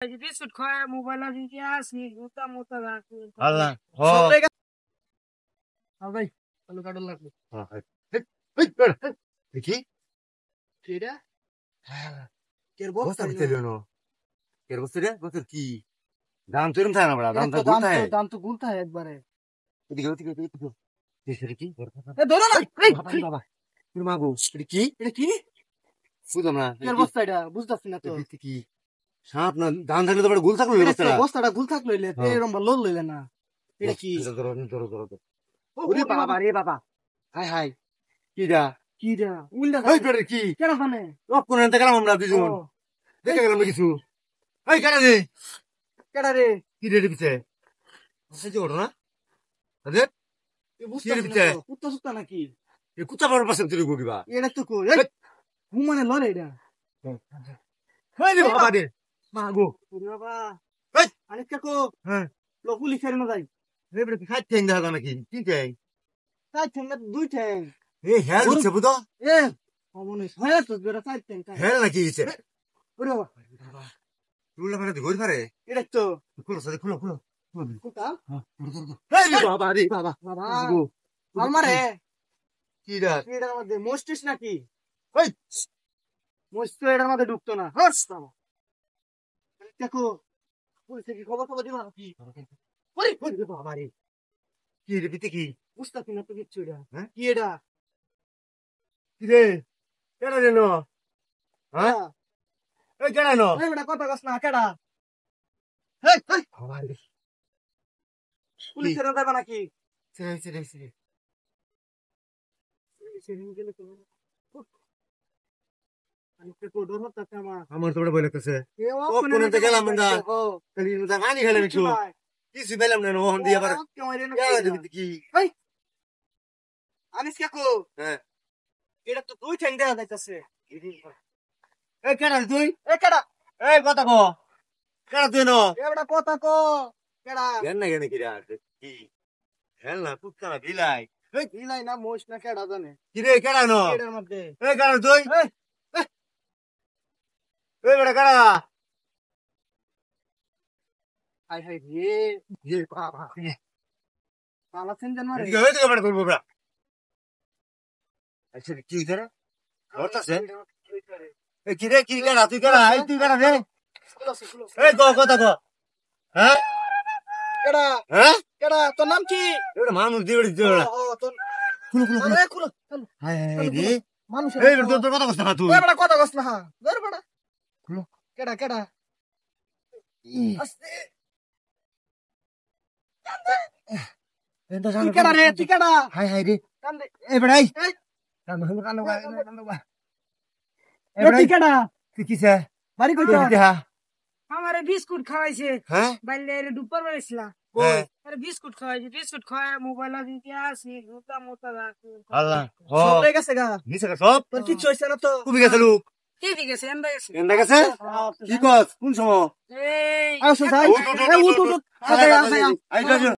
Biscuit খায় mobile আছে কি আসি মোটা মোটা রাখি আল্লাহ হ ভাই আলু কাটল লাগবে দেখি সেটা কের বস্তা বস্তা ভিতরে নো কের বস্তা রে বস্তা কি দাম তো এরকম থাকে না বড়া দাম তো গুলতা হয় দাম তো গুলতা হয় একবারে এদিকে এদিকে এদিকে দেশের কি এ ধরো না এই বাবা বাবা তুমি মাগো এটা কি বুঝলাম না কের বস্তা এটা বুঝতাছ না তো দেখতে কি সাপ না দাম থাকলে তো বড় গুল থাকলো এটা তো বস্তাটা বস্তাটা গুল থাকলো এলে হ্যাঁ। এরকম লোল লইলে না এটা কি ধরো ধরো ধরো ধরো ও ওরে বাবা রে বাবা হাই হাই কি দা কি রে উল্টা ওই পেড়ে কি কেন জানে রক করে আনতে গেলাম আমরা দুজন দেখে গেলাম কিছু ওই কারা রে কেডা রে কি রে পিছে সেই যে ওঠো না আরে বুঝতাছ পিছে? না কুত্তা সুত্তা নাকি এই কুত্তা বড় পাশে তুই গিবা এটা তো কই এই ঘুমানে লরে এটা ওই রে বাবা রে মাগো ওরে বাবা এই আনিস কাকু হ্যাঁ লো পুলিশ এর না যাই রে বড় খাই ঠেং দেখা নাকি কি ঠেং চার ঠ্যাং না দুই ঠ্যাং এই হেল দিচ্ছে বুঝো এ অমনে হয় তো বেটা চার ঠ্যাং হেল নাকি দিচ্ছে ওরে বাবা বাবা রুলা মানে ঘুরে পারে এটা তো খুলো সাথে খুলো খুলো কুতা এই রে বাবা রে বাবা বাবা মাগো আমারে কি রা এটার মধ্যে মস্তিষ্ক নাকি ওই মস্ত এটার মধ্যে ঢুকতো না হস বাবা দেখো পুলিশে কি খবর খবর দিবা নাকি ওরে ওরে বাবা রে কি রে পিতে কি বুঝতাছি না তো কিচ্ছু এটা হ্যাঁ? কি এটা কি রে কেন রে নো হ্যাঁ এই কেন নো এই বেটা কথা কস না কেডা হেই হেই বাবা রে পুলিশের যাবে নাকি ছেড়ে ছেড়ে ছেড়ে সেদিন গেলে তো আমি তো কোডর হতে আমার আমার তো বড় ভয় লাগতেছে এ ও কোনে তো গেলাম আমরা ও খালি না পানি খেলাম একটু কিছু পেলাম না ওহন দিয়ে আবার কি আনিস কাকু হ্যাঁ এটা তো দুই ঠ্যাং দেখা যাইতাছে এই কেন তুই এ কেডা এই কথা কো কেন তুই নো এ বেটা কথা কো কেডা কেন না কেন কি রে কি হেল না কুত্তা না বিলাই ইলাই না মোষ না কেডা জানে কি রে কেন নো এটার মধ্যে এই কেন তুই এই এই বড় কেন হাই হাই রে ये बाबा পালাছেন জান মারে এদিকে এদিকে বড় করবো বড় আচ্ছা কি করে করতাছে এই কি রে কি কেন তুই কেন এই তুই কেন রে এই কথা কো হ্যাঁ কেডা হ্যাঁ কেডা তোর নাম কি এটা মানুষ দিয়ে দিতে বড় ও তোর খুলো খুলো আরে কুলো হাই হাই রে মানুষ এই বড় তোর কথা কস না তুই এ বেটা কথা কস না হা ধর বেটা খুলো কেডা কেডা আস্তে এটা তুই কেডা রে তুই কেডা হাই হাই রে কান দে এই বড়াই এই কান এ তুই কেডা তুই কিসে বাড়ি কই তুই দেহা আমারে বিস্কুট খাওয়াইছে হ্যাঁ বাইলে ডুপার মারিছিলা হ্যাঁ আরে বিস্কুট খাওয়াইছে বিস্কুট খাওয়া মোবাইল আছে কি আসি মোটা মোটা রাখি আল্লাহ সব হয়ে গেছে গা নিছে সব তোর কিচ্ছু হইছে না তো তুমি গেছে লোক কি ঠিক আছে এন্ডা গেছে এন্ডা গেছে কি কস কোন সময় এই আসো যাই উঠ উঠ উঠ আই